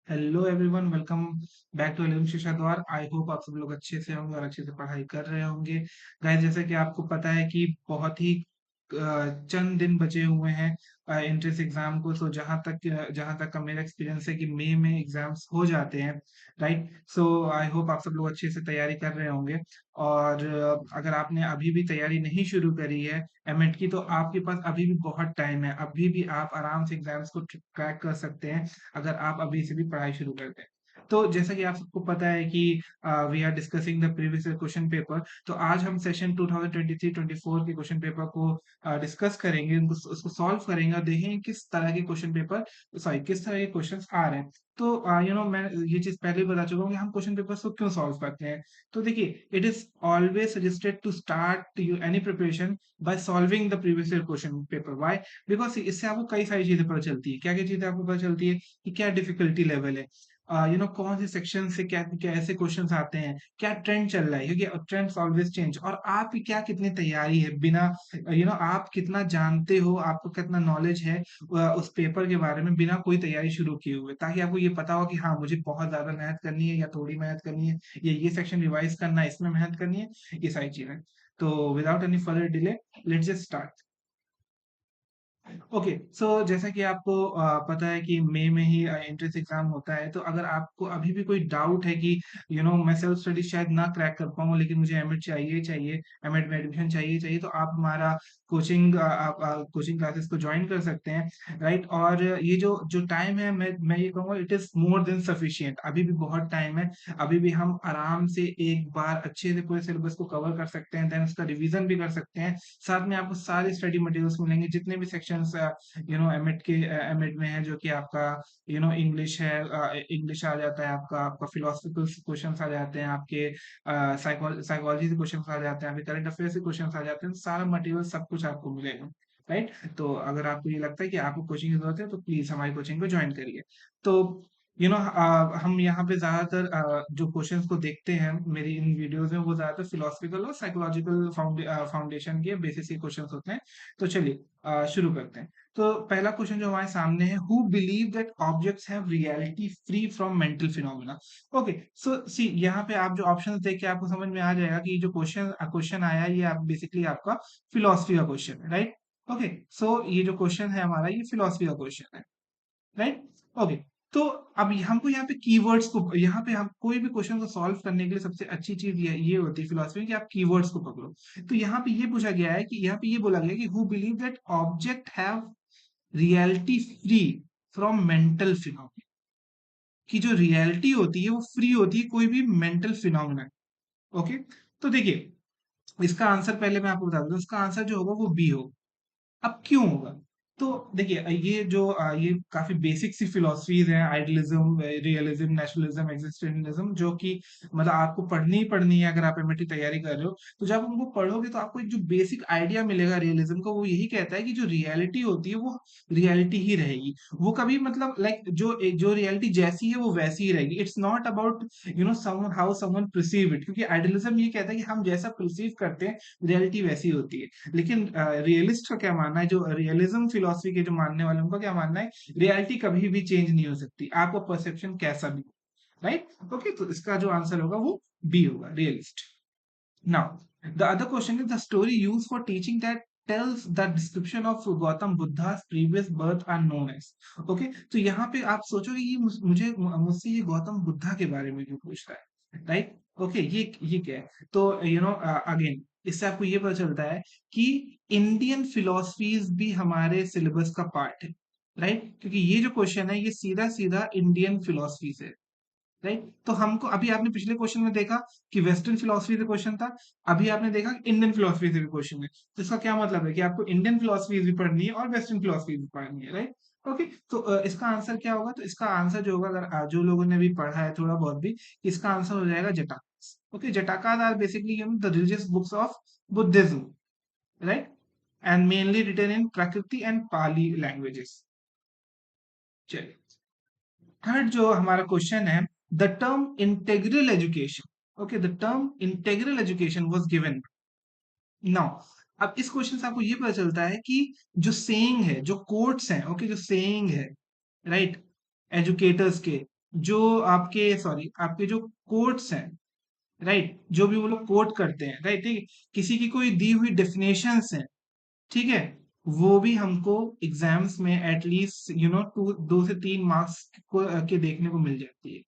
Hello everyone, welcome back to Elim Shiksha Dwar. I hope आप सब लोग अच्छे से होंगे और अच्छे से पढ़ाई कर रहे होंगे। गाइस, जैसे कि आपको पता है कि बहुत ही चंद दिन बचे हुए हैं एंट्रेंस एग्जाम को। तो जहां तक का मेरा एक्सपीरियंस है कि मई में एग्जाम्स हो जाते हैं, राइट। सो आई होप आप सब लोग अच्छे से तैयारी कर रहे होंगे। और अगर आपने अभी भी तैयारी नहीं शुरू करी है एमएट की, तो आपके पास अभी भी बहुत टाइम है। अभी भी आप आराम से एग्जाम्स को क्रैक कर सकते हैं अगर आप अभी से भी पढ़ाई शुरू करते हैं। तो जैसा कि आप सबको पता है कि we are discussing the previous question paper. तो आज हम सेशन 2023-24 के क्वेश्चन पेपर को डिस्कस करेंगे, उनको उसको सॉल्व करेंगे और देखेंगे किस तरह के क्वेश्चन पेपर, सॉरी, किस तरह के क्वेश्चंस आ रहे हैं। तो मैं ये चीज पहले ही बता चुका हूँ कि हम क्वेश्चन पेपर को क्यों सॉल्व करते हैं। तो देखिए, it is always suggested to start you any preparation by solving the previous question paper. Why? Because इससे आपको कई सारी चीजें पता चलती है। क्या क्या चीजें आपको पता चलती है कि क्या डिफिकल्टी लेवल है, कौन से सेक्शन से क्या क्या ऐसे क्वेश्चंस आते हैं, क्या ट्रेंड चल रहा है, क्योंकि ट्रेंड्स ऑलवेज चेंज। और आपकी क्या कितनी तैयारी है, बिना आप कितना जानते हो, आपको कितना नॉलेज है उस पेपर के बारे में बिना कोई तैयारी शुरू किए हुए, ताकि आपको ये पता हो कि हाँ, मुझे बहुत ज्यादा मेहनत करनी है या थोड़ी मेहनत करनी है, या ये सेक्शन रिवाइज करना है, इसमें मेहनत करनी है, ये सारी चीजें। तो without any further delay, let's just start. Okay, so जैसा कि आपको पता है कि मई में ही एंट्रेंस एग्जाम होता है। तो अगर आपको अभी भी कोई डाउट है कि मैं सेल्फ स्टडी शायद ना क्रैक कर पाऊँ, लेकिन मुझे एमएड चाहिए चाहिए, एमएड में एडमिशन चाहिए चाहिए, तो आप हमारा आप कोचिंग क्लासेस को ज्वाइन कर सकते हैं, राइट। और ये जो जो टाइम है, मैं ये कहूँगा it is more than sufficient. अभी भी बहुत टाइम है। अभी भी हम आराम से एक बार अच्छे से पूरे सिलेबस को कवर कर सकते हैं, देन उसका रिवीजन भी कर सकते हैं। साथ में आपको सारे स्टडी मटेरियल्स मिलेंगे, जितने भी सेक्शंस एमएड में है, जो कि आपका इंग्लिश है, इंग्लिश आ जाता है, आपका आपका फिलोसफिकल क्वेश्चंस आ जाते हैं, आपके साइकोलॉजी से क्वेश्चंस आ जाते हैं, आपके करंट अफेयर से क्वेश्चंस आ जाते हैं। सारा मटेरियल सब कुछ आपको मिलेगा, राइट। तो अगर आपको ये लगता है कि आपको कोचिंग की जरूरत है, तो प्लीज हमारी कोचिंग को ज्वाइन करिए। तो हम यहाँ पे ज्यादातर जो क्वेश्चंस को देखते हैं मेरी इन वीडियोस में, वो ज्यादातर फिलोसफिकल और साइकोलॉजिकल फाउंडेशन के बेसिस के क्वेश्चंस होते हैं। तो चलिए शुरू करते हैं। तो पहला क्वेश्चन जो हमारे सामने है, who believe that objects have reality free from mental phenomena. Okay, so see, यहाँ पे आप जो ऑप्शन देख के आपको समझ में आ जाएगा कि ये जो क्वेश्चन क्वेश्चन आया है, ये आप बेसिकली आपका फिलोसफी का क्वेश्चन है, राइट। ओके, सो ये जो क्वेश्चन है हमारा, ये फिलोसफी का क्वेश्चन है, राइट। ओके, तो अब हमको यहाँ पे कीवर्ड्स को, यहाँ पे हम कोई भी क्वेश्चन को सॉल्व करने के लिए सबसे अच्छी चीज ये होती है फिलोसफी में कि आप कीवर्ड्स को पकड़ो। तो यहाँ पे ये पूछा गया है कि यहाँ पे ये बोला गया है कि who believe that object have reality free from mental phenomena, कि जो रियलिटी होती है वो फ्री होती है कोई भी मेंटल फिनोमिना। ओके, तो देखिए, इसका आंसर पहले मैं आपको बता दूं, इसका आंसर जो होगा वो बी होगा। अब क्यों होगा? तो देखिए, ये काफी बेसिक सी फिलोसफीज हैं, आइडियलिज्म, रियलिज्म, नेशनलिज्म, एग्जिस्टेंशलिज्म, जो कि मतलब आपको पढ़नी ही पढ़नी है अगर आप एमएटी तैयारी कर रहे हो। तो जब उनको पढ़ोगे तो आपको एक जो बेसिक आइडिया मिलेगा रियलिज्म का, वो यही कहता है कि जो रियलिटी होती है वो रियलिटी ही रहेगी। वो कभी मतलब लाइक जो रियलिटी जैसी है वो वैसी ही रहेगी। It's not about someone how someone perceive it, क्योंकि आइडियलिज्म ये कहता है कि हम जैसा परसीव करते हैं रियलिटी वैसी होती है। लेकिन रियलिस्ट का क्या मानना है, जो रियलिज्म फिलोसफी के जो मानने वाले हैं, उनका क्या मानना है, रियलिटी कभी भी चेंज नहीं हो सकती, आपका परसेप्शन कैसा भी, राइट। ओके, तो इसका जो आंसर होगा वो बी होगा, realist. Now the other question is the story use for teaching that tells the description of Gautam Buddha's previous birth are known as। Okay, तो यहाँ पे आप सोचोगे ये मुझसे ये गौतम बुद्धा के बारे में क्यों पूछ रहा है, राइट। ओके, ये क्या है? तो अगेन, इससे आपको ये पता चलता है कि इंडियन फिलोसफीज भी हमारे सिलेबस का पार्ट है, राइट। क्योंकि ये जो क्वेश्चन है, ये सीधा सीधा इंडियन फिलोसफी से, राइट। तो हमको अभी आपने पिछले क्वेश्चन में देखा कि वेस्टर्न फिलोसफी से क्वेश्चन था, अभी आपने देखा कि इंडियन फिलोसफी से भी क्वेश्चन है। तो इसका क्या मतलब है कि आपको इंडियन फिलोसफी भी पढ़नी है और वेस्टर्न फिलोसफी भी पढ़नी है, राइट। ओके, तो इसका आंसर क्या होगा? तो इसका आंसर जो होगा, अगर जो लोगों ने भी पढ़ा है थोड़ा बहुत भी, इसका आंसर हो जाएगा जटाक। Okay, Jatakas are basically the religious books of Buddhism, right, and mainly written in Prakrit and Pali languages. चलिए, थर्ड जो हमारा क्वेश्चन है, the term integral education, okay, the term integral education was given. Now, अब इस क्वेश्चन से आपको ये पता चलता है कि जो सेइंग है, जो कोट्स हैं, ओके, जो सेइंग है, राइट, एजुकेटर्स के, जो आपके जो कोट्स हैं, राइट, जो भी वो लोग कोट करते हैं, राइट, ठीक है, किसी की कोई दी हुई डेफिनेशंस हैं, ठीक है, वो भी हमको एग्जाम्स में एटलीस्ट 2 से 3 मार्क्स के देखने को मिल जाती है,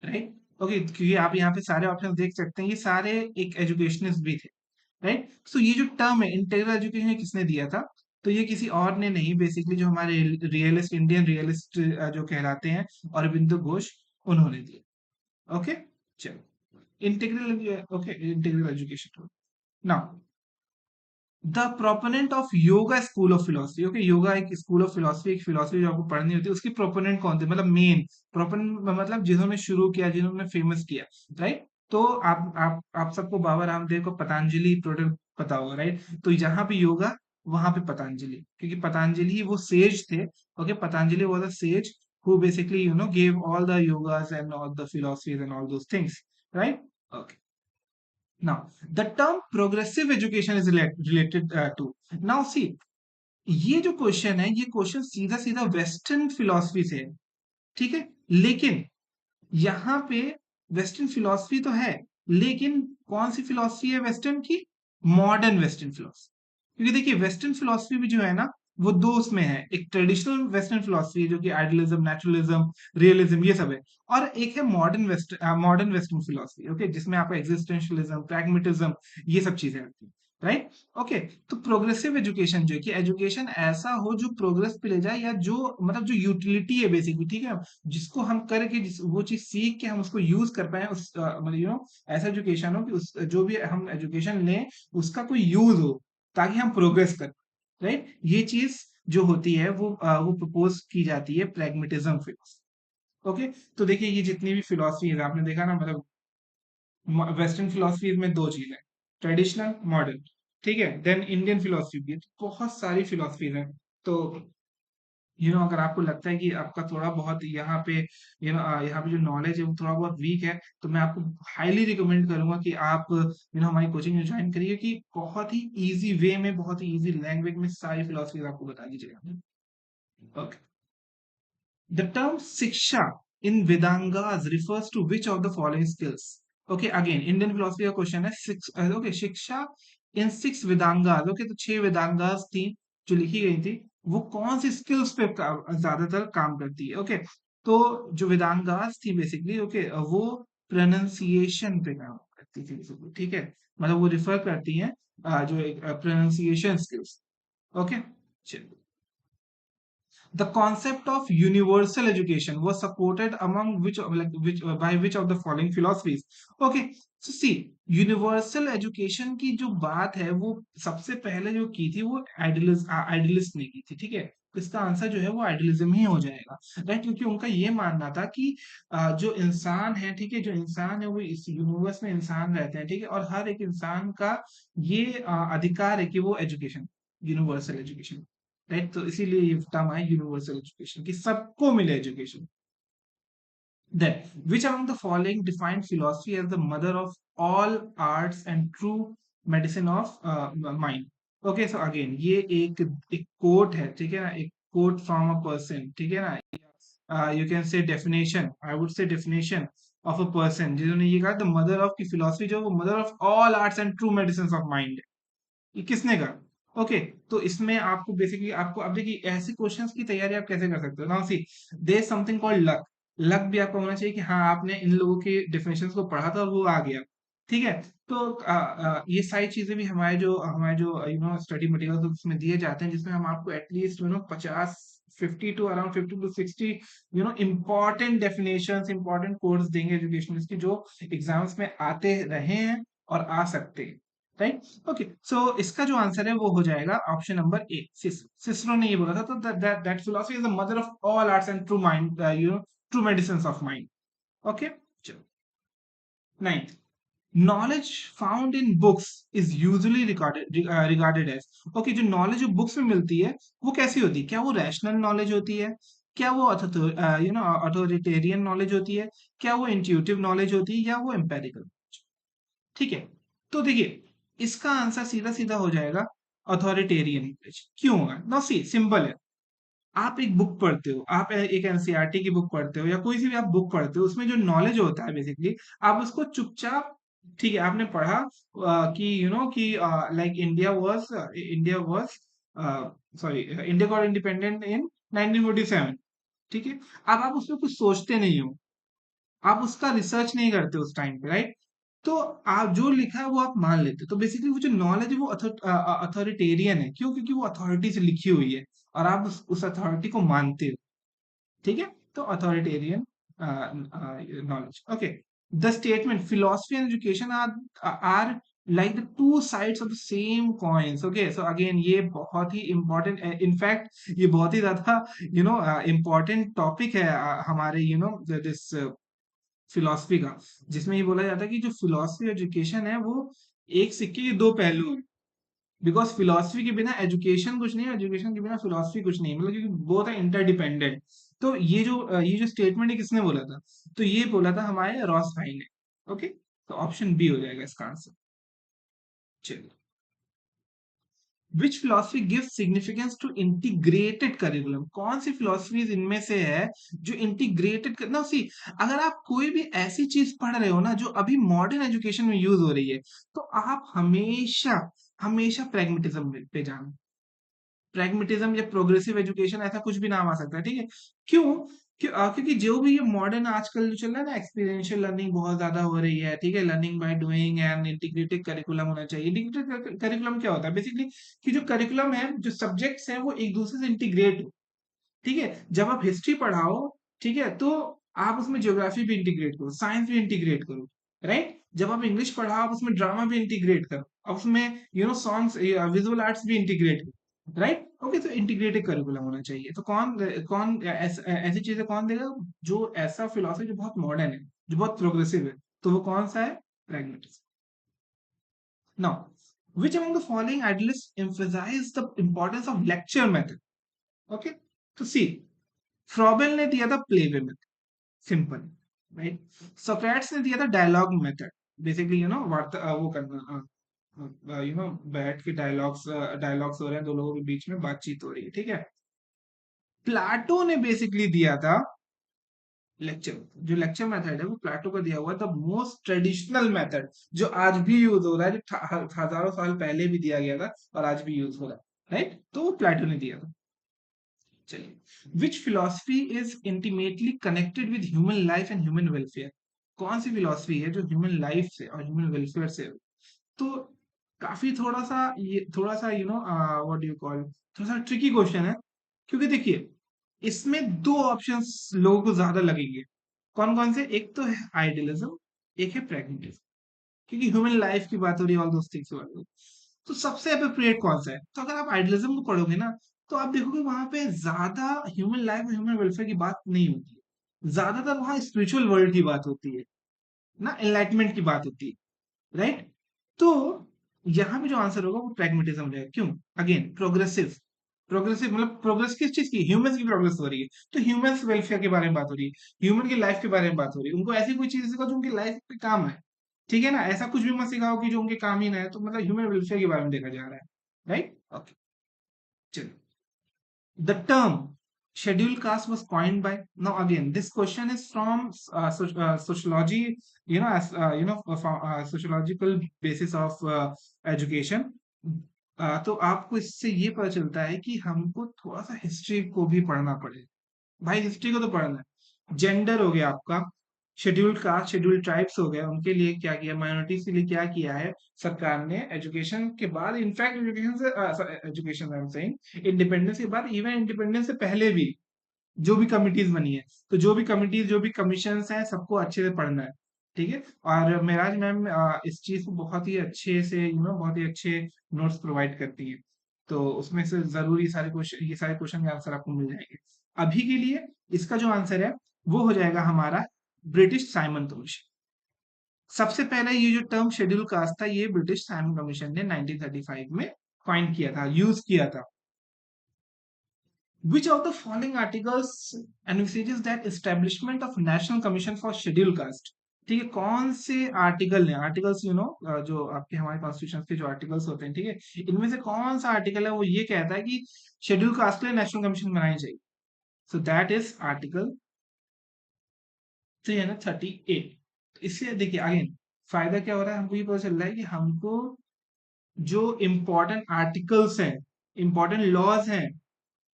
राइट। ओके, क्योंकि आप यहाँ पे सारे ऑप्शन देख सकते हैं, ये सारे एक एजुकेशनिस्ट भी थे, राइट। सो ये जो टर्म है इंटीग्रल एजुकेशन, ये किसने दिया था? तो ये किसी और ने नहीं, बेसिकली जो हमारे रियलिस्ट, इंडियन रियलिस्ट जो कहलाते हैं, अरविंदो घोष, उन्होंने दिया। ओके, चलो, integral, okay, integral education. Now the proponent of yoga school of philosophy, okay, yoga एक स्कूल ऑफ फिलोसफी, एक फिलोसफी जो आपको पढ़नी होती है, उसकी प्रोपोनेंट कौन थे, मतलब मेन प्रोपोनेंट, मतलब जिन्होंने शुरू किया, जिन्होंने फेमस किया, राइट। तो आप सबको बाबा रामदेव को पतंजलि प्रोडक्ट पता होगा, राइट। तो जहां पे योगा, वहां पे पतंजलि, क्योंकि पतंजलि वो सेज थे। Okay, Patanjali was a says who basically gave all the yogas and all the philosophies and all those things, right? Okay. Now, the term progressive education is related to. Now, see, ये जो question है, ये question सीधा सीधा western philosophy से है, ठीक है। लेकिन यहाँ पे वेस्टर्न फिलॉसफी तो है, लेकिन कौन सी फिलॉसफी है वेस्टर्न की? Modern western philosophy. क्योंकि देखिए वेस्टर्न फिलॉसफी भी जो है ना, वो दो उसमें है, एक ट्रेडिशनल वेस्टर्न फिलॉसफी है जो कि आइडियलिज्म, नेचुरलिज्म, रियलिज्म, ये सब है। और एक है मॉडर्न वेस्टर्न फिलॉसफी, ओके, जिसमें आपका एग्जिस्टेंशियलिज्म, प्रैग्मेटिज्म, ये सब चीजें आती है, राइट। ओके, तो प्रोग्रेसिव एजुकेशन जो है कि एजुकेशन ऐसा हो जो प्रोग्रेस पे ले जाए, या जो मतलब जो यूटिलिटी है बेसिकली, ठीक है, जिसको हम करके वो चीज सीख के हम उसको यूज कर पाए, उस मतलब ऐसा एजुकेशन हो कि उस जो भी हम एजुकेशन लें, उसका कोई यूज हो, ताकि हम प्रोग्रेस कर, राइट। ये चीज जो होती है वो प्रपोज की जाती है प्रैग्मेटिज्म फिलोसफी। ओके, तो देखिए ये जितनी भी फिलोसफी है, आपने देखा ना, मतलब वेस्टर्न फिलोसफी में दो चीज है, ट्रेडिशनल, मॉडर्न, ठीक है। देन इंडियन फिलोसफी भी है, तो बहुत सारी फिलोसफीज हैं। तो अगर आपको लगता है कि आपका थोड़ा बहुत यहाँ पे यहाँ पे जो नॉलेज है वो थोड़ा बहुत वीक है, तो मैं आपको हाईली रिकमेंड करूंगा कि आप हमारी कोचिंग में ज्वाइन करिए, कि बहुत ही इजी वे में, बहुत ही इजी लैंग्वेज में सारी फिलोसफी आपको बता दी जाएगी। Okay, the term Siksha in Vedangas refers to which of the following skills? Okay, again, Indian philosophy का क्वेश्चन है, okay, शिक्षा इन 6 वेदांगास, ओके, तो 6 वेदांगास थी जो लिखी गई थी, वो कौन सी स्किल्स पे ज्यादातर काम करती है? ओके, तो जो वेदांगास थी बेसिकली, ओके, वो प्रोनाउंसिएशन पे काम करती थी basically, ठीक है, मतलब वो रिफर करती हैं जो प्रोनाउंसिएशन स्किल्स। ओके, चलिए, the concept of universal education was supported among by which of the following philosophies? Okay, so see, universal education की जो बात है, वो सबसे पहले जो की थी वो आइडियलिस्ट ने की थी, ठीक है। तो इसका आंसर जो है वो आइडियलिज्म ही हो जाएगा, राइट, क्योंकि उनका ये मानना था कि जो इंसान है, ठीक है, जो इंसान है वो इस यूनिवर्स में इंसान रहते हैं, ठीक है, और हर एक इंसान का ये अधिकार है कि वो एजुकेशन, यूनिवर्सल एजुकेशन, राइट। तो इसीलिए ये टर्म है यूनिवर्सल एजुकेशन, कि सबको मिले education. Then, which among the following defined philosophy as the mother of all arts and true medicine of mind? Okay, so again, ये एक quote है, ठीक है ना, एक quote from a person, ठीक है ना, you can say definition, I would say definition of a person, जिन्होंने ये कहा, the mother of की philosophy जो है, वो mother of all arts and true medicines of mind है। ये किसने कहा? ओके, तो इसमें आपको बेसिकली, आपको अब देखिए ऐसे क्वेश्चंस की तैयारी आप कैसे कर सकते हो, now see, there is something called luck. Luck भी आपको होना चाहिए कि हाँ, आपने इन लोगों के डेफिनेशंस को पढ़ा था और वो आ गया, ठीक है। तो ये सारी चीजें भी हमारे जो स्टडी मटेरियल उसमें दिए जाते हैं, जिसमें हम आपको at least 50 50 to around 50 to 60 important definitions, important course देंगे एजुकेशन की, जो एग्जाम्स में आते रहे हैं और आ सकते हैं, राइट। ओके, सो इसका जो आंसर है वो हो जाएगा ऑप्शन नंबर ए, सिसरो ने ये बोला था, तो that philosophy is the mother of all arts and true mind, true medicine of mind. Okay, चलो, ninth, knowledge found in books is usually regarded as, okay, जो नॉलेज जो books में मिलती है वो कैसी होती है? क्या वो रैशनल नॉलेज होती है? क्या वो अथॉरिटेरियन नॉलेज होती है? क्या वो इंट्यूटिव नॉलेज होती है, या वो एम्पेरिकल? ठीक है, तो देखिए इसका आंसर सीधा सीधा हो जाएगा अथॉरिटेरियन नॉलेज। क्यों होगा? ना, सी सिंपल है, आप एक बुक पढ़ते हो, आप एक एनसीईआरटी की बुक पढ़ते हो या कोई सी भी आप बुक पढ़ते हो, उसमें जो नॉलेज होता है बेसिकली, आप उसको चुपचाप, ठीक है, आपने पढ़ा कि कि like India was sorry, India got independent in 1947, ठीक है। अब आप उसमें कुछ सोचते नहीं हो, आप उसका रिसर्च नहीं करते उस टाइम पे, राइट? तो आप जो लिखा है वो आप मान लेते हो, तो बेसिकली वो जो नॉलेज है वो अथॉरिटेरियन है, क्यों? क्योंकि वो अथॉरिटी से लिखी हुई है और आप उस अथॉरिटी को मानते हो, ठीक है। तो authoritarian knowledge, okay. The statement philosophy and education are like the two sides of the same coins, okay. So again ये बहुत ही इंपॉर्टेंट, इनफैक्ट ये बहुत ही ज्यादा इम्पोर्टेंट टॉपिक है हमारे दिस फिलॉसफी का, जिसमें ये बोला जाता है कि जो फिलॉसफी एजुकेशन है वो एक सिक्के के दो पहलू हैं। बिकॉज फिलॉसफी के बिना एजुकेशन कुछ नहीं है, एजुकेशन के बिना फिलॉसफी कुछ नहीं है, मतलब क्योंकि बोथ आर इंटरडिपेंडेंट। तो ये जो स्टेटमेंट है किसने बोला था? तो ये बोला था हमारे रॉस भाई ने, ओके। तो ऑप्शन बी हो जाएगा इसका आंसर। चलिए, which philosophy give significance to integrated curriculum? कौन सी फिलोसफीज इनमें से है जो इंटीग्रेटेड करना सी? अगर आप कोई भी ऐसी चीज पढ़ रहे हो ना जो अभी मॉडर्न एजुकेशन में यूज हो रही है, तो आप हमेशा हमेशा प्रैग्मेटिज्म पे जाना। प्रैग्मेटिज्म या प्रोग्रेसिव एजुकेशन, ऐसा कुछ भी नाम आ सकता है, ठीक है। क्यों? क्योंकि जो भी ये मॉडर्न आजकल जो चल रहा है ना, एक्सपीरियंशियल लर्निंग बहुत ज्यादा हो रही है, ठीक है। Learning by doing and integrated curriculum होना चाहिए। इंटीग्रेटेड करिकुलम क्या होता है बेसिकली? कि जो करिकुलम है, जो सब्जेक्ट्स हैं, वो एक दूसरे से इंटीग्रेट हो, ठीक है। जब आप हिस्ट्री पढ़ाओ, ठीक है, तो आप उसमें ज्योग्राफी भी इंटीग्रेट करो, साइंस भी इंटीग्रेट करो, राइट? जब आप इंग्लिश पढ़ाओ, आप उसमें ड्रामा भी इंटीग्रेट करो, आप उसमें सॉन्ग्स, विजुअल आर्ट्स भी इंटीग्रेट करो, राइट? ओके, तो इंटीग्रेटेड करिकुलम होना चाहिए। तो कौन कौन ऐसी चीजें कौन देगा? जो ऐसा फिलोसफी जो बहुत मॉडर्न है, जो बहुत प्रोग्रेसिव है, तो वो कौन सा है? Pragmatism. Now, which among the following idealists emphasize the importance of lecture method? Okay, तो सी, फ्रॉबेल ने दिया था playway method, simple, right? Socrates ने दिया था डायलॉग मेथड, बेसिकली वार्ता वो करना, बैठ के डायलॉग्स डायलॉग्स हो रहे हैं, दो लोगों के बीच में बातचीत हो रही है, ठीक है। प्लाटो ने बेसिकली दिया था लेक्चर। जो लेक्चर मेथड है वो प्लाटो का दिया हुआ है, द मोस्ट ट्रेडिशनल मेथड, जो आज भी यूज हो रहा है, जो हजारों साल पहले भी दिया गया था और आज भी यूज हो रहा है, राइट? तो वो प्लाटो ने दिया था। चलिए, which philosophy is intimately connected with human life and human welfare? कौन सी फिलोसफी है जो ह्यूमन लाइफ से और ह्यूमन वेलफेयर से? तो काफी थोड़ा सा व्हाट डू यू कॉल, थोड़ा सा ट्रिकी क्वेश्चन है, क्योंकि देखिए, इसमें दो ऑप्शंस लोगों को ज्यादा लगेंगे। कौन कौन से? एक तो है आइडियलिज्म, एक है प्रैग्मेटिज्म, क्योंकि ह्यूमन लाइफ की बात हो रही है, ऑल दोस थिंग्स की बात हो रही है। तो सबसे अप्रोप्रिएट कौन सा है? तो अगर आप आइडियलिज्म को पढ़ोगे ना, तो आप देखोगे वहां पे ज्यादा ह्यूमन लाइफ और ह्यूमन वेलफेयर की बात नहीं होती है, ज्यादातर वहां स्पिरिचुअल वर्ल्ड की बात होती है ना, एनलाइटमेंट की बात होती है, राइट? तो यहाँ पे जो आंसर होगा वो प्रैग्मेटिज्म रहेगा। क्यों? अगेन, प्रोग्रेसिव, प्रोग्रेसिव मतलब प्रोग्रेस किस चीज की? ह्यूमंस की प्रोग्रेस हो रही है, तो ह्यूमंस वेलफेयर के बारे में बात हो रही है, ह्यूमन की लाइफ के बारे में बात हो रही है। उनको ऐसी कोई चीज सिखाओ जो उनकी लाइफ पे काम आए, ठीक है ना? ऐसा कुछ भी मत सिखाओ कि जो उनके काम ही ना है। तो मतलब ह्यूमन वेलफेयर के बारे में देखा जा रहा है, राइट? ओके, चलिए। The term scheduled caste was coined by, now again this question is from sociology, as from sociological basis of education. तो आपको इससे ये पता चलता है कि हमको थोड़ा सा हिस्ट्री को भी पढ़ना पड़ेगा। भाई हिस्ट्री को तो पढ़ना है। जेंडर हो गया आपका, शेड्यूल्ड कास्ट, शेड्यूल्ड ट्राइब्स हो गया, उनके लिए क्या किया, माइनॉरिटीज के लिए क्या किया है सरकार ने एजुकेशन के बाद, in fact education I am saying independence के बाद, इवन इंडिपेंडेंस से पहले भी जो भी कमिटीज बनी है, तो जो भी कमिटीज, जो भी कमीशन हैं, सबको अच्छे से पढ़ना है, ठीक है। और मेराज मैम इस चीज को बहुत ही अच्छे से बहुत ही अच्छे नोट्स प्रोवाइड करती है, तो उसमें से जरूर ये सारे क्वेश्चन के आंसर आपको मिल जाएंगे। अभी के लिए इसका जो आंसर है वो हो जाएगा हमारा ब्रिटिश साइमन कमीशन। सबसे पहले ये जो टर्म शेड्यूल कास्ट था, ये ब्रिटिश साइमन कमीशन ने 1935 में कॉइन किया था, यूज किया था। Which of the following articles envisages that establishment of National Commission for Scheduled Caste? ठीक है, कौन से आर्टिकल ने, आर्टिकल्स जो आपके हमारे कॉन्स्टिट्यूशन के जो आर्टिकल्स होते हैं, ठीक है, इनमें से कौन सा आर्टिकल है वो ये कहता है कि शेड्यूल कास्ट के लिए नेशनल कमीशन बनानी चाहिए? So that is article 338। इससे देखिए अगेन फायदा क्या हो रहा है, हमको ये पता चल रहा है कि हमको जो इम्पोर्टेंट आर्टिकल्स हैं, इम्पोर्टेंट लॉज हैं,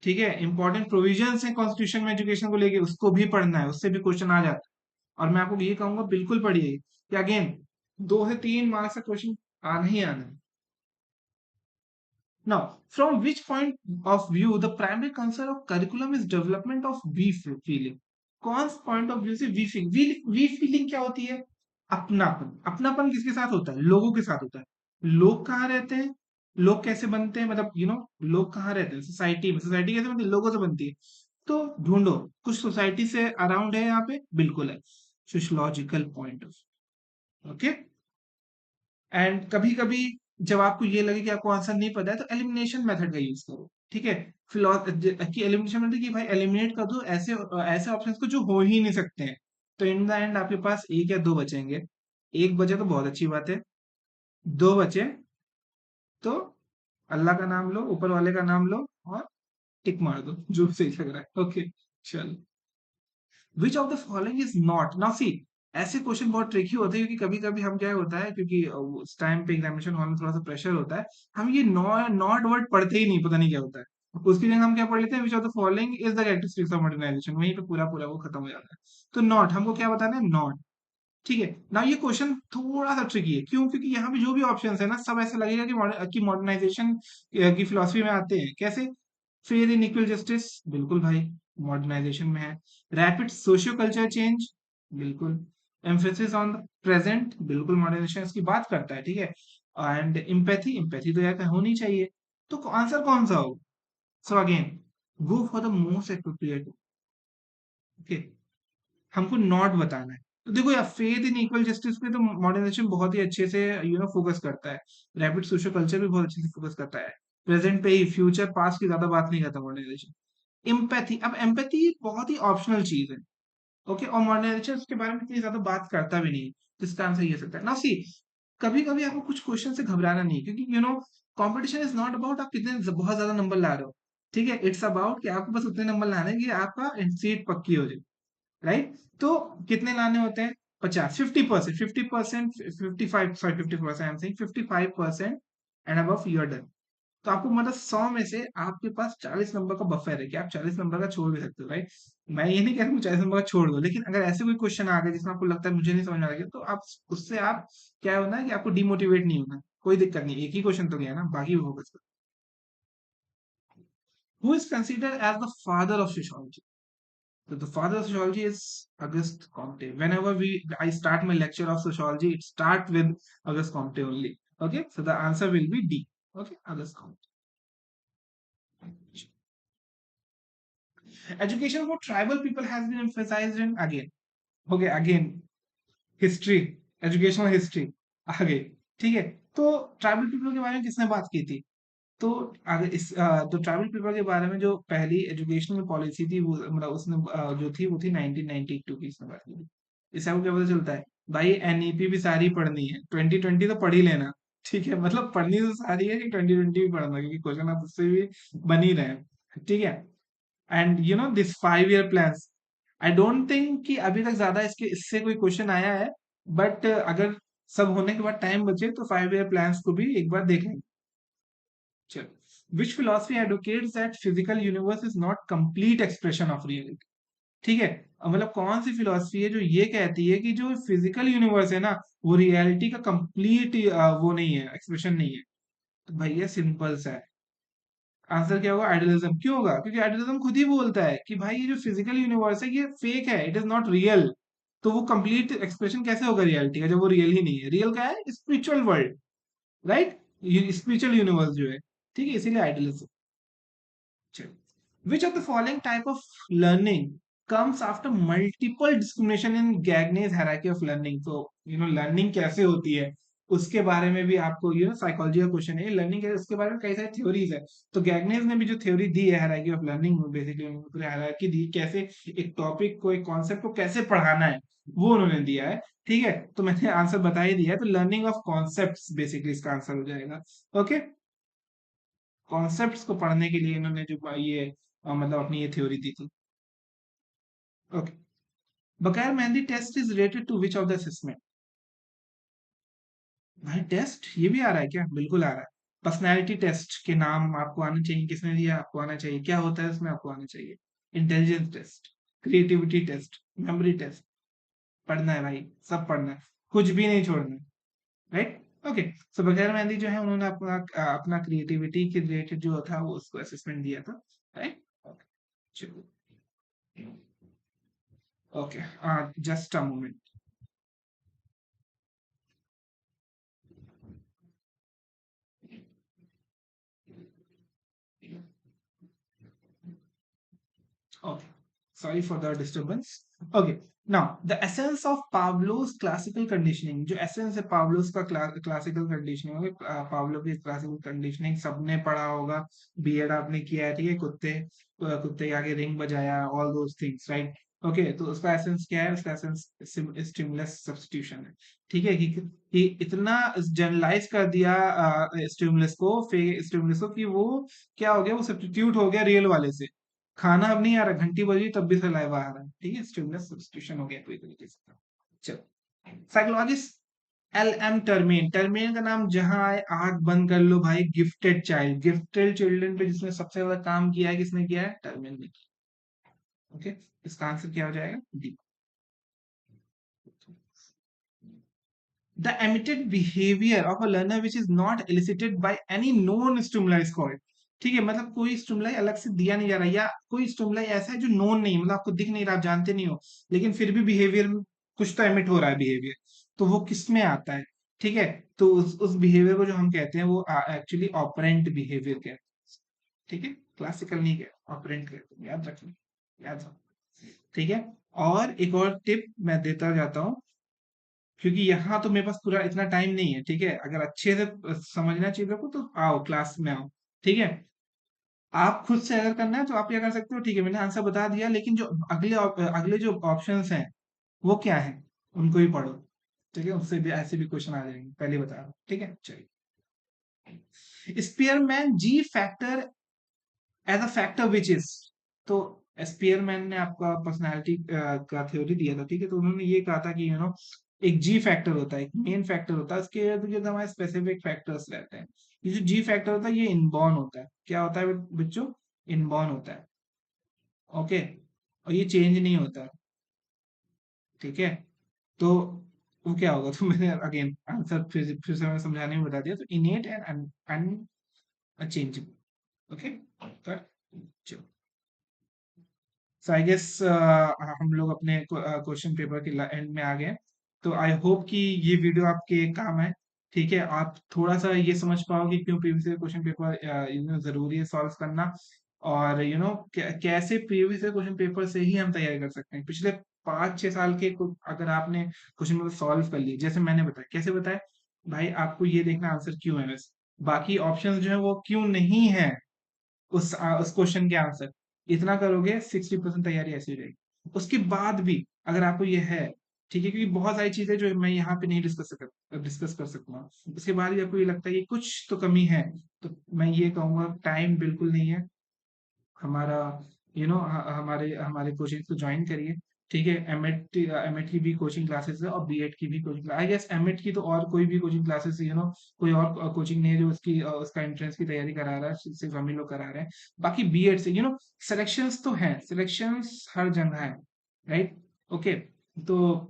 ठीक है, इंपॉर्टेंट प्रोविजंस हैं कॉन्स्टिट्यूशन में एजुकेशन को लेके, उसको भी पढ़ना है, उससे भी क्वेश्चन आ जाता है। और मैं आपको ये कहूंगा बिल्कुल पढ़िए कि अगेन 2 से 3 मार्क्स का क्वेश्चन आना ही आना है। Now, from which point of view the primary concern of curriculum is development of we feeling? कौन पॉइंट ऑफ व्यू से वी फीलिंग, वी फीलिंग क्या होती है? अपनापन। अपनापन किसके साथ होता है? लोगों के साथ होता है। लोग कहाँ रहते हैं? लोग कैसे बनते हैं, मतलब लोग कहाँ रहते हैं? सोसाइटी में। सोसाइटी कैसे बनती है? लोगों से बनती है। तो ढूंढो कुछ सोसाइटी से अराउंड है यहाँ पे, बिल्कुल है। Sociological point of, okay. And कभी कभी जब आपको ये लगे कि आपको आंसर नहीं पता है तो एलिमिनेशन मेथड का यूज करो, ठीक है। कि एलिमिनेशन मेथड कि भाई एलिमिनेट कर दो ऐसे ऐसे ऑप्शंस को जो हो ही नहीं सकते हैं। तो इन द एंड आपके पास एक या दो बचेंगे। एक बचे तो बहुत अच्छी बात है, दो बचे तो अल्लाह का नाम लो, ऊपर वाले का नाम लो और टिक मार दो जो सही लग रहा है, ओके। चलो, विच of the following is not, now see, ऐसे क्वेश्चन बहुत ट्रिकी होते हैं क्योंकि कभी कभी हम क्या होता है, क्योंकि उस टाइम पे एग्जामिनेशन हॉल में थोड़ा सा प्रेशर होता है, हम ये नॉट वर्ड पढ़ते ही नहीं, पता नहीं क्या होता है। उसके लिए हम क्या पढ़ लेते हैं, which of the following is the characteristics of modernization, वहीं पे पूरा पूरा वो खत्म हो जाता है। तो नॉट हमको क्या बताना है, नॉट, ठीक है ना। ये क्वेश्चन थोड़ा सा ट्रिकी है, क्यों? क्योंकि यहाँ पे जो भी ऑप्शंस है ना, सब ऐसा लगेगा कि मॉडर्नाइजेशन की फिलोसफी में आते हैं। कैसे? फेयर इन इक्वल जस्टिस, बिल्कुल भाई, मॉडर्नाइजेशन में है। रैपिड सोशियो कल्चर चेंज, बिल्कुल। एम्फेसिस ऑन द प्रेजेंट, बिल्कुल मॉडर्नाइजेशन की बात करता है, ठीक है। एंड इम्पैथी, इम्पैथी तो यार होनी चाहिए। तो आंसर कौन सा हो? So again go for the most appropriate, okay. हमको नॉट बताना है। तो देखो यार, फेथ इन इक्वल जस्टिस पे तो मॉडर्नाइजेशन बहुत ही अच्छे से फोकस करता है। रैपिड सोशल कल्चर भी बहुत अच्छे से फोकस करता है। प्रेजेंट पे ही, फ्यूचर पास्ट की ज्यादा बात नहीं करता मॉडर्नाइजेशन। एम्पैथी, अब एम्पैथी बहुत ही ऑप्शनल चीज है, ओके। और मॉडर्नाइजेशन उसके बारे में इतनी ज्यादा बात करता भी नहीं, जिसका आंसर ये सकता है ना। सी, कभी कभी आपको कुछ क्वेश्चन से घबराना नहीं, क्योंकि कंपटीशन इज नॉट अबाउट आप कितने बहुत ज्यादा नंबर ला रहे हो, ठीक है। इट्स अबाउट कि आपको बस उतने नंबर लाने हैं कि आपका सीट पक्की हो जाए, राइट। तो कितने लाने होते हैं? 50, 50%, 50%, 55, sorry 50%, I am saying 55% and above you are done. तो आपको मतलब 100 में से आपके पास 40 नंबर का बफर है कि आप 40 नंबर का छोड़ भी सकते हो, राइट। मैं ये नहीं कह रहा हूँ 40 नंबर का छोड़ दो, लेकिन अगर ऐसे कोई क्वेश्चन आ गया जिसमें आपको लगता है मुझे नहीं समझ में आ रहा, तो आप उससे आप क्या होना है कि आपको डिमोटिवेट नहीं होना, कोई दिक्कत नहीं, एक ही क्वेश्चन तो गया ना, बाकी फोकस करो। Who is considered as the father of sociology? So the father of sociology is Auguste Comte. Whenever I start my lecture of sociology, it start with Auguste Comte only. Okay, so the answer will be D. Okay, Auguste Comte. Education for tribal people has been emphasized in again. Okay, again history, educational history आ गई, ठीक है। तो tribal people के बारे में किसने बात की थी? तो अगर तो ट्राइबल पीपल के बारे में जो पहली एजुकेशनल पॉलिसी थी वो मतलब उसने जो थी वो थी 1992 की, इसमें बात की थी। इससे आपको क्या पता चलता है? भाई एनईपी भी सारी पढ़नी है, 2020 तो पढ़ ही लेना, ठीक है। मतलब पढ़नी तो सारी है कि 2020 भी पढ़ना, क्योंकि क्वेश्चन आप उससे भी बन ही रहे हैं, ठीक है। And this 5 year plans, I don't think कि अभी तक ज्यादा इससे कोई क्वेश्चन आया है। बट अगर सब होने के बाद टाइम बचे तो 5 ईयर प्लान्स को भी एक बार देख लेंगे। चलो, which philosophy advocates that physical universe is not complete expression of reality, ठीक है। मतलब कौन सी फिलोसफी है जो ये कहती है कि जो फिजिकल यूनिवर्स है ना, वो रियलिटी का कंप्लीट वो नहीं है, एक्सप्रेशन नहीं है? तो भैया सिंपल सा है, आंसर क्या होगा? आइडियलिज्म। क्यों होगा? क्योंकि आइडियलिज्म खुद ही बोलता है कि भाई ये जो फिजिकल यूनिवर्स है ये फेक है, इट इज नॉट रियल। तो वो कंप्लीट एक्सप्रेशन कैसे होगा रियलिटी का जब वो रियल ही नहीं है? रियल क्या है? Spiritual world, right. Spiritual universe जो है, ठीक है, इसीलिए idealism. Which of the following type of learning comes after multiple discrimination in Gagne's hierarchy of learning? तो लर्निंग कैसे होती है उसके बारे में भी आपको साइकोलॉजी का क्वेश्चन है, लर्निंग कैसे, उसके बारे में कई सारी थ्योरीज है। तो गैगनेस ने भी जो थ्योरी दी है हायरार्की ऑफ लर्निंग, बेसिकली पूरी हायरार्की दी, कैसे एक टॉपिक को, एक कॉन्सेप्ट को कैसे पढ़ाना है, वो उन्होंने दिया है, ठीक है। तो मैंने आंसर बता ही दिया है, तो लर्निंग ऑफ कॉन्सेप्ट्स बेसिकली इसका आंसर हो जाएगा, ओके। कॉन्सेप्ट्स को पढ़ने के लिए इन्होंने जो ये मतलब अपनी ये थ्योरी दी थी। Okay, Baqer Mehdi test is related to which of the assessment? भाई टेस्ट ये भी आ रहा है क्या? बिल्कुल आ रहा है। पर्सनैलिटी टेस्ट के नाम आपको आने चाहिए, किसने दिया आपको आना चाहिए, क्या होता है उसमें आपको आना चाहिए। Intelligence test, creativity test, memory test, पढ़ना है भाई, सब पढ़ना है, कुछ भी नहीं छोड़ना है, राइट? ओके, सो बगैर मेहंदी जो है उन्होंने अपना अपना क्रिएटिविटी के रिलेटेड जो था वो उसको असेसमेंट दिया था, राइट? ओके, चलो, okay, just a moment. Okay, sorry for the disturbance. Okay, now the essence of Pavlov's classical conditioning, जो essence है Pavlov's का classical conditioning होगा, Pavlov की classical conditioning सबने पढ़ा होगा, बीएड आपने किया है, ठीक है? कुत्ते के आगे रिंग बजाया, all those things, right? Okay, तो उसका एसेंस क्या है? उसका एसेंस स्टिमुलस सब्स्टिट्यूशन है, ठीक है? कि इतना जनरलाइज कर दिया स्टिमुलस को कि वो क्या हो गया, वो सब्स्टिट्यूट हो गया रियल वाले से। खाना अब नहीं आ रहा, घंटी बजी तब भी सलाइवा आ रहा है, ठीक है? स्टिमुलस सब्स्टिट्यूशन हो गया पूरी तरीके से। चलो, साइकोलॉजिस्ट एल एम टर्मेन, टर्मेन का नाम जहां आए आंख बंद कर लो भाई। गिफ्टेड चाइल्ड, गिफ्टेड चिल्ड्रन पे जिसने सबसे ज्यादा काम किया है, किसने किया है? टर्मेन ने किया। ओके, इसका आंसर क्या हो जाएगा? D. The emitted behavior of a learner which is not elicited by any known stimuli is called। ठीक है, मतलब कोई स्टिमुलाई अलग से दिया नहीं जा रहा, या कोई स्टिमुलाई ऐसा है जो नोन नहीं, मतलब आपको दिख नहीं रहा, आप जानते नहीं हो, लेकिन फिर भी बिहेवियर कुछ तो एमिट हो रहा है बिहेवियर, तो वो किस में आता है? ठीक है, तो उस बिहेवियर को जो हम कहते हैं वो एक्चुअली ऑपरेंट बिहेवियर कहते हैं, ठीक है? क्लासिकल नहीं कहते, ऑपरेंट कहते हैं, याद रखना, याद रखना, ठीक है? और एक और टिप मैं देता जाता हूँ, क्योंकि यहाँ तो मेरे पास पूरा इतना टाइम नहीं है, ठीक है? अगर अच्छे से समझना चाहिए को तो आओ क्लास में आओ, ठीक है? आप खुद से अगर करना है तो आप क्या कर सकते हो, ठीक है? मैंने आंसर बता दिया, लेकिन जो अगले जो ऑप्शंस हैं वो क्या है, उनको ही पढ़ो, ठीक है? उससे भी ऐसे भी क्वेश्चन आ जाएंगे, पहले बता रहा हूँ, ठीक है? चलिए, Spearman G factor as a factor which is, तो स्पीयरमैन ने आपका पर्सनालिटी का थ्योरी दिया था, ठीक है? तो उन्होंने ये कहा था कि एक जी फैक्टर होता है, एक मेन फैक्टर होता है, उसके इर्द गिर्द हमारे स्पेसिफिक फैक्टर्स रहते हैं। ये जो जी फैक्टर होता है ये इनबॉर्न होता है, क्या होता है बच्चों? इनबॉर्न होता है, ओके, और ये चेंज नहीं होता है, ठीक है? तो वो क्या होगा? तो मैंने अगेन आंसर फिर से मैंने समझाने में बता दिया, तो इनेट एंड अनचेंजेबल, ओके, कर चलो। सो आई गेस हम लोग अपने क्वेश्चन पेपर के एंड में आ गए, तो आई होप कि ये वीडियो आपके काम है, ठीक है? आप थोड़ा सा ये समझ पाओगे क्यों प्रीवियस क्वेश्चन पेपर जरूरी है सॉल्व करना, और कैसे प्रीवियस क्वेश्चन पेपर से ही हम तैयारी कर सकते हैं। पिछले 5-6 साल के अगर आपने क्वेश्चन पेपर सॉल्व कर लिए, जैसे मैंने बताया, कैसे बताया भाई? आपको ये देखना आंसर क्यों है बस, बाकी ऑप्शन जो है वो क्यों नहीं है उस क्वेश्चन के आंसर, इतना करोगे 60% तैयारी ऐसी हो जाएगी। उसके बाद भी अगर आपको ये है, ठीक है, क्योंकि बहुत सारी चीजें जो मैं यहाँ पे नहीं डिस्कस कर सकूंगा, उसके बाद भी आपको ये लगता है कि कुछ तो कमी है, तो मैं ये कहूंगा टाइम बिल्कुल नहीं है हमारा, हमारे हमारे कोचिंग को ज्वाइन करिए, ठीक है? एमएड की भी कोचिंग क्लासेस है और बीएड की भी कोचिंग, आई गेस एमएड की तो और कोई भी कोचिंग क्लासेस, कोई और कोचिंग नहीं है जो उसका एंट्रेंस की तैयारी करा रहा है, सिर्फ हम ही लोग करा रहे हैं। बाकी बीएड से सिलेक्शंस तो हैं, सिलेक्शंस हर जगह है, राइट? ओके, तो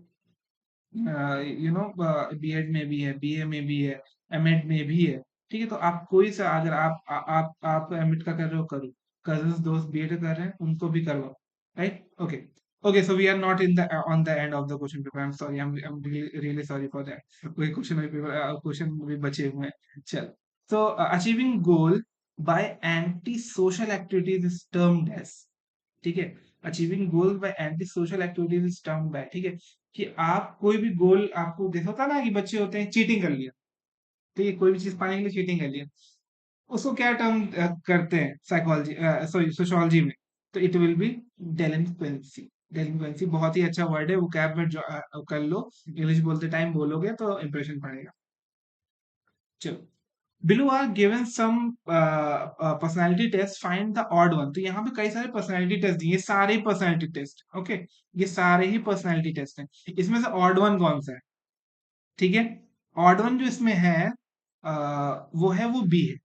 बीएड में भी है, बीए में भी है, एमएड में भी है, ठीक है? तो आप कोई सा, अगर आप एमएड का कर रहे हो, करो, कजन्स दोस्त बीएड कर रहे हैं उनको भी करवाओ, right? Okay, okay, so we are not in the on the end of the question paper, I am sorry, I am really sorry for that, कोई क्वेश्चन भी बचे हुए हैं, चल। तो achieving goal by anti social activities is termed as, ठीक है? Achieving goal by anti social activities is termed by, ठीक है? कि आप कोई भी गोल, आपको देखा होता ना कि बच्चे होते हैं, चीटिंग कर लिया, ठीक है? कोई भी चीज पाने के लिए चीटिंग कर लिया, उसको क्या टर्म करते हैं साइकोलॉजी, सॉरी सोशोलॉजी में? तो इट विल बी डेलिंक्वेंसी। डेलिंक्वेंसी बहुत ही अच्छा वर्ड है, वो कैब में जो कर लो, इंग्लिश बोलते टाइम बोलोगे तो इंप्रेशन पड़ेगा। चलो, below are given some personality test, find the odd one. तो यहाँ पे कई सारे पर्सनालिटी टेस्ट दिए, ये सारे पर्सनालिटी टेस्ट, ओके, ये सारे ही पर्सनालिटी टेस्ट हैं। इसमें से ऑड वन कौन सा है? ठीक है, ऑड वन जो इसमें है वो है, वो बी है।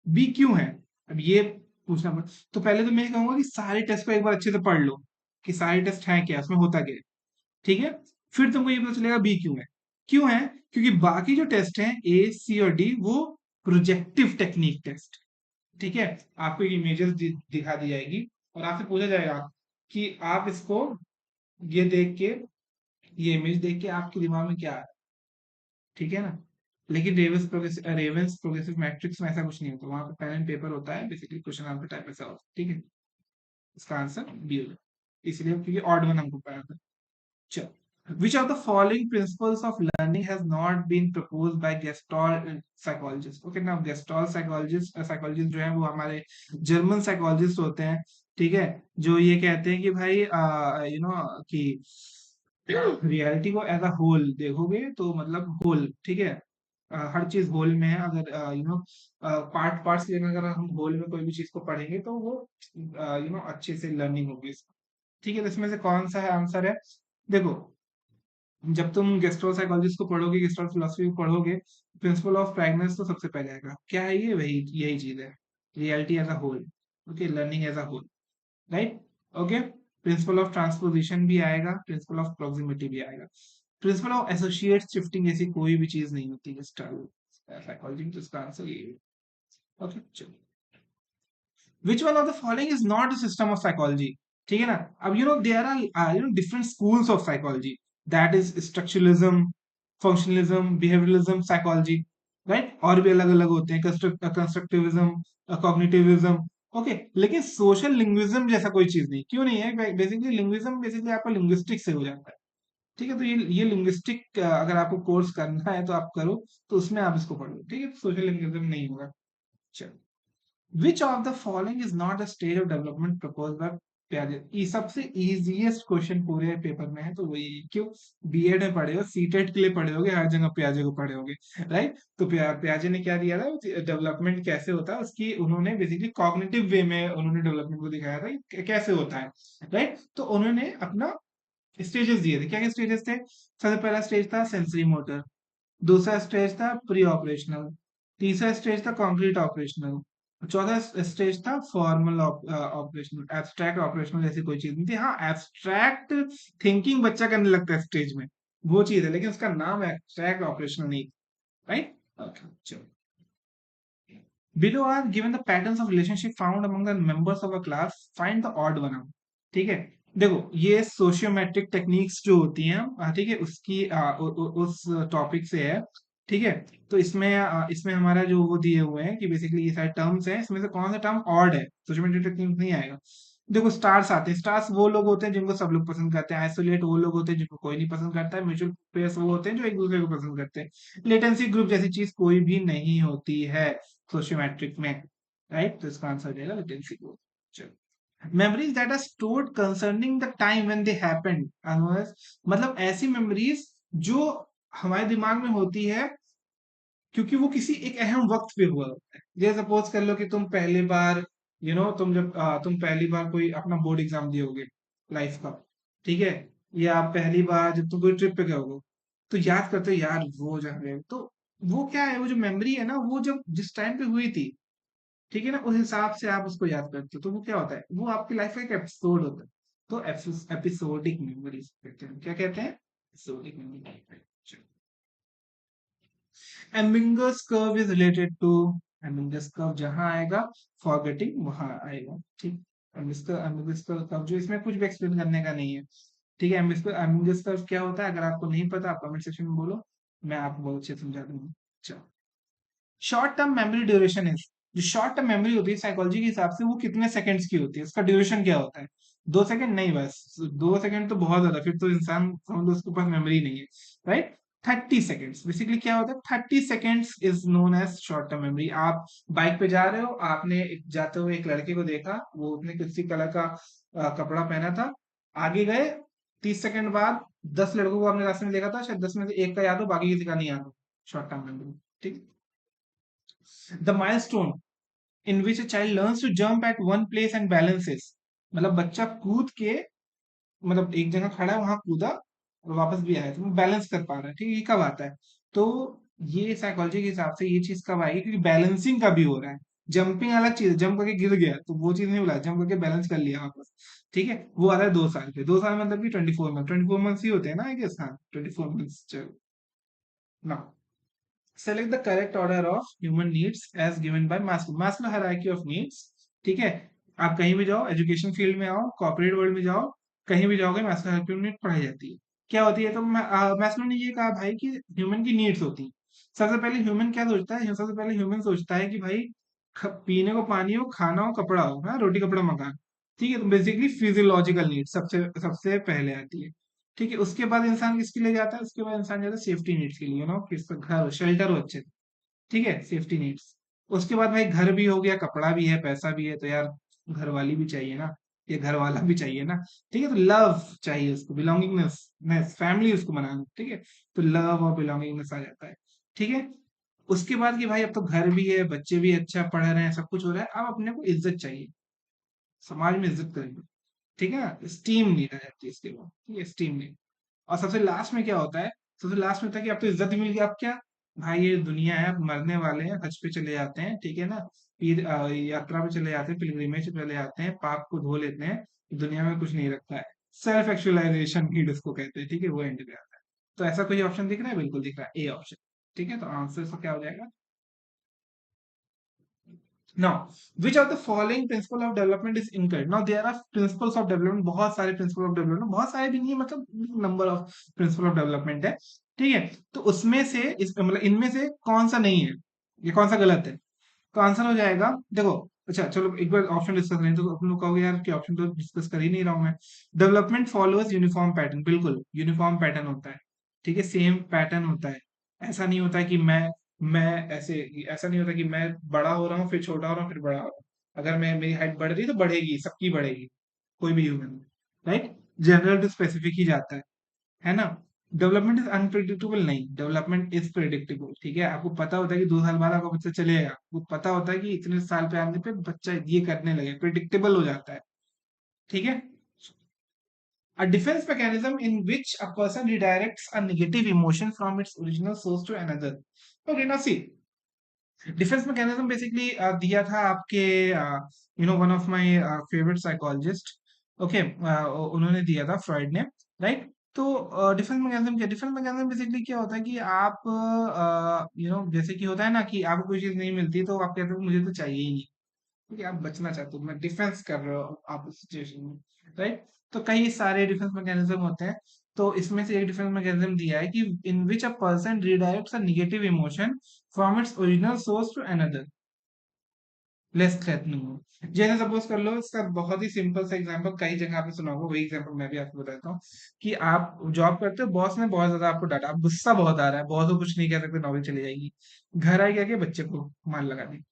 बी क्यों है? अब ये पूछना पड़, तो पहले तो मैं ये कहूंगा कि सारे टेस्ट को एक बार अच्छे से पढ़ लो कि सारे टेस्ट हैं क्या, उसमें होता क्या है। ठीक है, फिर तुमको ये पता चलेगा बी क्यों है। क्यों है? क्योंकि बाकी जो टेस्ट हैं ए, सी और डी, वो प्रोजेक्टिव टेक्निक टेस्ट। ठीक है, आपको इमेजेस दिखा दी जाएगी और आपसे पूछा जाएगा कि आप इसको, ये देख के, ये इमेज देख के आपके दिमाग में क्या आ रहा है। ठीक है ना? लेकिन रेवेंस प्रोग्रेसिव मैट्रिक्स में ऐसा कुछ नहीं होता, वहां पे पेन एंड पेपर होता है, बेसिकली क्वेश्चन आंसर टाइप ऐसा होता है। ठीक है, इसका आंसर बी होगा, इसलिए क्योंकि ऑड वन हमको पढ़ा था। चलो, which of the following principles of learning has not been proposed by Gestalt psychologists? Okay, now Gestalt psychologist जो है वो हमारे जर्मन साइकोलॉजिस्ट होते हैं। ठीक है, जो ये कहते हैं कि भाई कि रियलिटी को एज अ होल देखोगे तो मतलब होल, ठीक है, हर चीज होल में है। अगर पार्ट्स की जगह अगर हम होल में कोई भी चीज को पढ़ेंगे तो वो अच्छे से लर्निंग होगी। ठीक है, तो इसमें से कौन सा है आंसर है? देखो, जब तुम गेस्ट्रो साइकोलॉजिस्ट को पढ़ोगे, गेस्ट्रो फिलोसफी को पढ़ोगे, प्रिंसिपल ऑफ प्रैग्नेंस तो सबसे पहले आएगा। क्या है ये? वही, यही चीज है, reality as a whole. Okay, learning as a whole, right. Okay, principle of transposition भी आएगा, प्रिंसिपल ऑफ प्रॉक्सिमिटी भी आएगा। प्रिंसिपल ऑफ एसोसिएट शिफ्टिंग ऐसी कोई भी चीज नहीं होती साइकोलॉजी में, तो इसका आंसर ये है। ओके, चलो, which one of the following is not a system of psychology? ठीक है ना? अब there are different schools of psychology, that is structuralism, functionalism, behavioralism, psychology, right? और भी अलग अलग होते हैं, constructivism, cognitivism, ओके, लेकिन सोशल लिंग्विज्म जैसा कोई चीज नहीं। क्यों नहीं है? बेसिकली लिंग्विज्म बेसिकली आपका लिंग्विस्टिक से हो जाता है। ठीक है, तो ये लिंग्विस्टिक अगर आपको कोर्स करना है तो आप करो, तो उसमें आप इसको पढ़ो। ठीक है, सोशल लिंग्विज्म नहीं होगा। चलो, Which of the following is not a stage of development proposed by Piaget? ये सबसे इजीएस्ट क्वेश्चन पूरे पेपर में है, तो वही, क्यों? बीएड में पढ़े हो, सीटेट के लिए पढ़े होगे, हर जगह प्याजे को पढ़े होगे, राइट? तो प्याजे ने क्या दिया था, डेवलपमेंट कैसे होता है उसकी, उन्होंने बेसिकली कॉग्निटिव वे में उन्होंने डेवलपमेंट को दिखाया था कि कैसे होता है, राइट? तो उन्होंने अपना स्टेजेस दिए थे। क्या क्या स्टेजेस थे? सबसे पहला स्टेज था सेंसरी मोटर, दूसरा स्टेज था प्री ऑपरेशनल, तीसरा स्टेज था कॉन्क्रीट ऑपरेशनल, चौथा स्टेज था फॉर्मल ऑपरेशनल। एब्स्ट्रैक्ट ऑपरेशनल ऐसी कोई चीज नहीं थी। हाँ, एब्स्ट्रैक्ट थिंकिंग बच्चा करने लगता है स्टेज में, वो चीज है, लेकिन उसका नाम एब्स्ट्रैक्ट ऑपरेशनल नहीं, राइट? ओके, चलो, Below are given the patterns of relationship found among the members of a class. Find the odd one out. ठीक है, देखो, ये सोशियोमेट्रिक टेक्निक्स जो होती हैं, ठीक है, उसकी उस टॉपिक से है। ठीक है, तो इसमें हमारा जो वो दिए हुए हैं कि बेसिकली ये सारे टर्म्स हैं, इसमें से कौन सा टर्म ऑड है? सोशियोमेट्रिक टेक्निक नहीं आएगा। देखो, स्टार्स आते हैं, स्टार्स वो लोग होते हैं जिनको सब लोग पसंद करते हैं, आइसोलेट वो लोग होते हैं जिनको कोई नहीं पसंद करता है, म्यूचुअल पेयर्स वो होते हैं जो एक दूसरे को पसंद करते हैं, लेटेंसी ग्रुप जैसी चीज कोई भी नहीं होती है सोशियोमेट्रिक में, राइट? तो इसका आंसर हो जाएगा लेटेंसी ग्रुप। चलो, memories that are stored concerning the time when they happened, मतलब ऐसी मेमोरीज जो हमारे दिमाग में होती है क्योंकि वो किसी एक अहम वक्त पे हुआ होता है। जैसे सपोज कर लो कि तुम पहली बार, तुम जब तुम पहली बार कोई अपना बोर्ड एग्जाम दियोगे लाइफ का, ठीक है, या पहली बार जब तुम कोई ट्रिप पे गए होगे, तो याद करते हो यार वो जगह गए, तो वो क्या है, वो जो मेमोरी है ना, वो जब जिस टाइम पे हुई थी, ठीक है ना, उस हिसाब से आप उसको याद करते हो, तो वो क्या होता है, वो आपकी लाइफ का एक एपिसोड होता है। तो एपिसोडिक मेमोरीज कहते हैं। क्या कहते हैं? Episodic memory. Ambiguous curve is related to, ambiguous curve जहां आएगा, फॉरगेटिंग वहां आएगा। ठीक, एम्बिगस कर्व जो, इसमें कुछ भी एक्सप्लेन करने का नहीं है। ठीक है, एम्बिगस कर्व क्या होता है? अगर आपको नहीं पता आप कमेंट सेक्शन में बोलो, मैं आपको बहुत अच्छे से समझा दूंगा। चलो, short term memory duration is, जो शॉर्ट टर्म मेमोरी होती है साइकोलॉजी के हिसाब से वो कितने सेकंड्स की होती है? इसका ड्यूरेशन क्या होता है? 2 सेकंड नहीं, बस 2 सेकंड तो बहुत ज्यादा, फिर तो इंसान समझ लो उसके पास मेमोरी नहीं है, राइट? 30 सेकेंड्स, बेसिकली क्या होता है, 30 seconds is known as short term memory. आप बाइक पे जा रहे हो, आपने जाते हुए एक लड़के को देखा, वो उसने किसी कलर का कपड़ा पहना था, आगे गए, 30 सेकंड बाद 10 लड़कों को आपने रास्ते में देखा था, शायद 10 में से एक का याद हो, बाकी किसी का नहीं याद हो, शॉर्ट टर्म मेमोरी। ठीक, the milestone in which a child learns to jump at one place and balances, मतलब बच्चा कूद के, मतलब एक जगह खड़ा है वहां कूदा और वापस भी आया, तो वो बैलेंस कर पा रहा है, ठीक है, ये कब आता है? तो ये साइकोलॉजी के हिसाब से ये चीज कब आएगी, क्योंकि बैलेंसिंग का भी हो रहा है। जंपिंग अलग चीज है, जंप करके गिर गया तो वो चीज नहीं बुला, जंप करके बैलेंस कर लिया वापस, ठीक है, वो आ रहा है 2 साल पे, 2 साल मतलब कि 24 मंथ, 24 मंथ्स ही होते हैं ना, आई गेस, हाँ 24 मंथ्स। चलो ना, select the correct order of human needs as given by Maslow, Maslow hierarchy of needs, ठीक है। आप कहीं भी जाओ, एजुकेशन फील्ड में आओ, कॉर्पोरेट वर्ल्ड में जाओ, कहीं भी जाओगे मैस्लो हायरार्की ऑफ नीड पढ़ाई जाती है। क्या होती है? तो मैस्लो ने ये कहा भाई कि ह्यूमन की नीड्स होती हैं। सबसे पहले ह्यूमन क्या सोचता है? सबसे पहले ह्यूमन सोचता है कि भाई पीने को पानी हो, खाना हो, कपड़ा हो, हाँ, रोटी कपड़ा मकान, ठीक है, तो बेसिकली फिजियोलॉजिकल नीड सबसे सबसे पहले आती है, ठीक है। उसके बाद इंसान किसके लिए जाता है? उसके बाद इंसान जाता है सेफ्टी नीड्स के लिए, किसका घर, शेल्टर हो अच्छे से, ठीक है, सेफ्टी नीड्स। उसके बाद भाई घर भी हो गया, कपड़ा भी है, पैसा भी है, तो यार घर वाली भी चाहिए ना, ये घर वाला भी चाहिए ना, ठीक है, तो लव चाहिए उसको, बिलोंगिंगनेस, फैमिली उसको बनाना, ठीक है, तो लव और बिलोंगिंगनेस आ जाता है, ठीक है। उसके बाद कि भाई अब तो घर भी है, बच्चे भी अच्छा पढ़ रहे हैं, सब कुछ हो रहा है, अब अपने को इज्जत चाहिए, समाज में इज्जत करेंगे, ठीक है ना, स्टीम नीड आ जाती है इसके बाद, ठीक है, स्टीम नीड। और सबसे लास्ट में क्या होता है? सबसे लास्ट में होता है कि अब तो इज्जत मिल गई, अब क्या? भाई ये दुनिया है, अब मरने वाले हैं, हज पे चले जाते हैं, ठीक है ना, फिर यात्रा पे चले जाते हैं, पिलग्रिमेज पे चले जाते हैं, पाप को धो लेते हैं, दुनिया में कुछ नहीं रखता है। सेल्फ एक्चुअलाइजेशन नीड उसको कहते हैं, ठीक है, वो एंड पे आता है। तो ऐसा कोई ऑप्शन दिख रहा है? बिल्कुल दिख रहा है, ए ऑप्शन, ठीक है, तो आंसर इसका क्या हो जाएगा? Now, which of the following principle of development is incorrect? Now, there are principles of development, बहुत सारे principle of development, बहुत सारे भी नहीं है, मतलब number of principle of development है, ठीक है। तो उसमें से मतलब इनमें से कौन सा नहीं है, ये कौन सा गलत है? तो आंसर हो जाएगा, देखो, अच्छा चलो एक बार ऑप्शन डिस्कस करें, तो अपन लोग कहोगे यार कि ऑप्शन तो डिस्कस कर ही नहीं रहा हूं मैं। डेवलपमेंट फॉलोअर्स यूनिफॉर्म पैटर्न, बिल्कुल यूनिफॉर्म पैटर्न होता है, ठीक है, सेम पैटर्न होता है। ऐसा नहीं होता कि मैं ऐसे, ऐसा नहीं होता कि मैं बड़ा हो रहा हूँ फिर छोटा हो रहा हूँ फिर बड़ा हो रहा हूँ। अगर मैं मेरी हाइट बढ़ रही है तो बढ़ेगी, सबकी बढ़ेगी, कोई भी human, right, general to specific ही जाता है ना। डेवलपमेंट इज अनप्रिडिक्टेबल नहीं, डेवलपमेंट इज प्रिडिक्टेबल, ठीक है, आपको पता होता है कि 2 साल बाद आपका बच्चा चलेगा, आपको पता होता है कि इतने साल पे आने पे बच्चा ये करने लगे, प्रिडिक्टेबल हो जाता है, ठीक है। A defense mechanism in which a person redirects a negative emotion from its original source to another. Okay, now see, defence mechanism basically दिया था आपके, one of my favourite psychologist, okay, उन्होंने दिया था, फ्रॉइड ने, राइट। तो defence mechanism क्या? Defence mechanism basically क्या होता है कि आप जैसे कि होता है ना कि आपको कोई चीज नहीं मिलती तो आप कहते हो मुझे तो चाहिए ही नहीं, क्योंकि आप बचना चाहते हो, मैं डिफेंस कर रहे हो आप उस सिचुएशन में, राइट। तो कई सारे डिफेंस मैकेनिज्म होते हैं, तो इसमें से एक डिफेंस मैकेनिज्म दिया है कि in which a person redirects a negative emotion from its original source to another less threatening हो। जैसे सपोज कर लो, इसका बहुत ही सिंपल सा एग्जांपल, कई जगह आपने सुना होगा, वही एग्जांपल मैं भी आपको बताता हूँ कि आप जॉब करते हो, बॉस ने बहुत ज्यादा आपको डांटा, आप गुस्सा बहुत आ रहा है, बॉस को कुछ नहीं कह सकते, नौकरी चली जाएगी, घर आए क्या के बच्चे को मार लगा दी,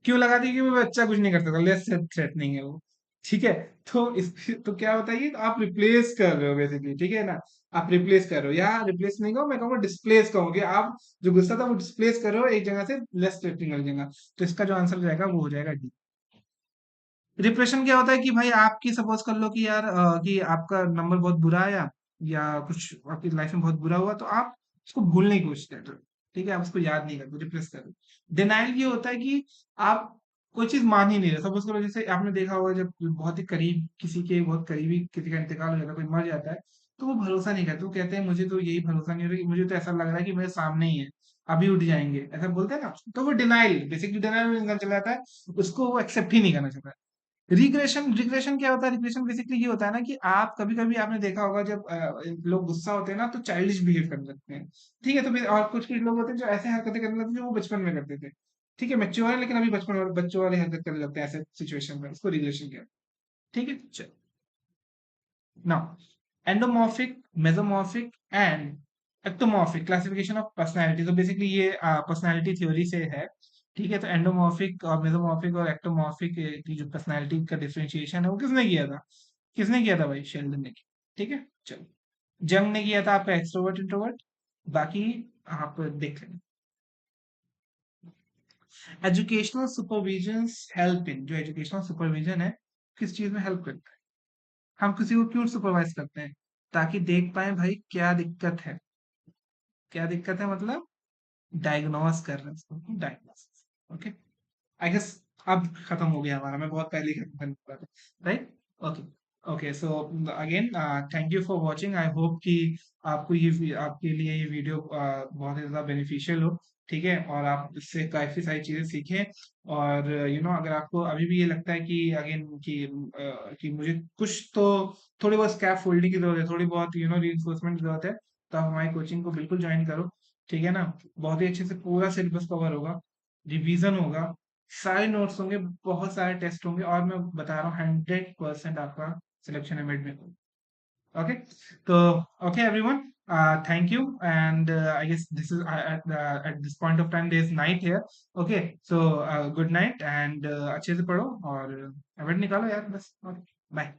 क्यों लगा दी? क्योंकि वो बच्चा कुछ नहीं कर सकता, लेस थ्रेटनिंग है वो, ठीक है। तो इस तो क्या होता है कि आप रिप्लेस कर रहे हो बेसिकली, ठीक है ना, आप रिप्लेस कर रहे हो, या रिप्लेस नहीं कहूँ, मैं कहूँगा डिस्प्लेस कहूँगी, आप जो गुस्सा था वो डिस्प्लेस कर रहे हो एक जगह से लेस थ्रेटनिंग वाली जगह। तो इसका जो आंसर हो जाएगा वो हो जाएगा डी। डिप्रेशन क्या होता है कि भाई आपकी, सपोज कर लो कि यार कि आपका नंबर बहुत बुरा आया, या कुछ आपकी लाइफ में बहुत बुरा हुआ, तो आप उसको भूलने की कोशिश कर रहे हो, ठीक है, आप उसको याद नहीं करते, रिप्रेस कर रहे हो। डिनाइल ये होता है कि आप कोई चीज मान ही नहीं रहे, सपोज करो जैसे आपने देखा होगा जब बहुत ही करीब किसी के, बहुत करीबी किसी का इंतकाल हो जाता है, कोई मर जाता है, तो वो भरोसा नहीं करते, वो कहते हैं मुझे तो यही भरोसा नहीं हो रहा, कि मुझे तो ऐसा लग रहा है कि मेरे सामने ही है, अभी उठ जाएंगे, ऐसा बोलते हैं ना, तो वो डिनाइल, बेसिकली डिनाइल में इंसान चला जाता है, उसको वो एक्सेप्ट ही नहीं करना चाहता। रिग्रेशन, रिग्रेशन क्या होता है? रिग्रेशन बेसिकली ये होता है ना कि आप कभी कभी आपने देखा होगा जब लोग गुस्सा होते हैं ना तो चाइल्डिश बिहेव करने लगते हैं, ठीक है, तो फिर और कुछ कुछ लोग होते हैं जो ऐसे हरकतें करने लगते हैं जो वो बचपन में करते थे, ठीक है, मैच्योर है लेकिन अभी बचपन वाले बच्चों वाली हरकत करने लगते हैं ऐसे सिचुएशन में, इसको रिग्रेशन कहते हैं, ठीक है। चलो, now endomorphic, mesomorphic and ectomorphic classification of personality, तो बेसिकली ये पर्सनालिटी थ्योरी से है, ठीक है। तो एंडोमॉर्फिक और मेसोमॉर्फिक और एक्टोमॉर्फिक की जो पर्सनालिटी का डिफरेंशिएशन है वो किसने किया था? किसने किया था भाई? शेल्डन ने किया, ठीक है। चलो, जंग ने किया था आपका एक्सट्रोवर्ट इंट्रोवर्ट, बाकी आप देख लेंगे। एजुकेशनल सुपरविजन हेल्प इन, जो एजुकेशनल सुपरविजन है किस चीज में हेल्प करता है? हम किसी को क्यों सुपरवाइज करते हैं? ताकि देख पाए भाई क्या दिक्कत है, क्या दिक्कत है मतलब डायग्नोस कर रहे हैं उसको, डायग्नोसिस। ओके, आई गेस अब खत्म हो गया हमारा, मैं बहुत पहले ही खत्म करने वाला था, right? Okay. Okay, so again thank you for watching. I hope कि आपको आपके लिए ये वीडियो बहुत ही ज्यादा बेनिफिशियल हो, ठीक है, और आप इससे काफी सारी चीजें सीखें। और अगर आपको अभी भी ये लगता है कि अगेन कि मुझे कुछ तो थोड़ी बहुत स्कैप फोल्डिंग की जरूरत है, थोड़ी बहुत रीइंफोर्समेंट की जरूरत है, तो आप हमारी कोचिंग को बिल्कुल ज्वाइन करो, ठीक है ना? बहुत ही अच्छे से पूरा सिलेबस कवर होगा, रिवीजन होगा, सारे नोट्स होंगे, बहुत सारे टेस्ट होंगे, और मैं बता रहा हूँ 100% आपका सिलेक्शन एमएड में होगा। ओके, तो okay everyone, thank you, and I guess this is at this point of time there is night here. Okay, so good night, and अच्छे से पढ़ो और एमएड निकालो यार बस। बाय।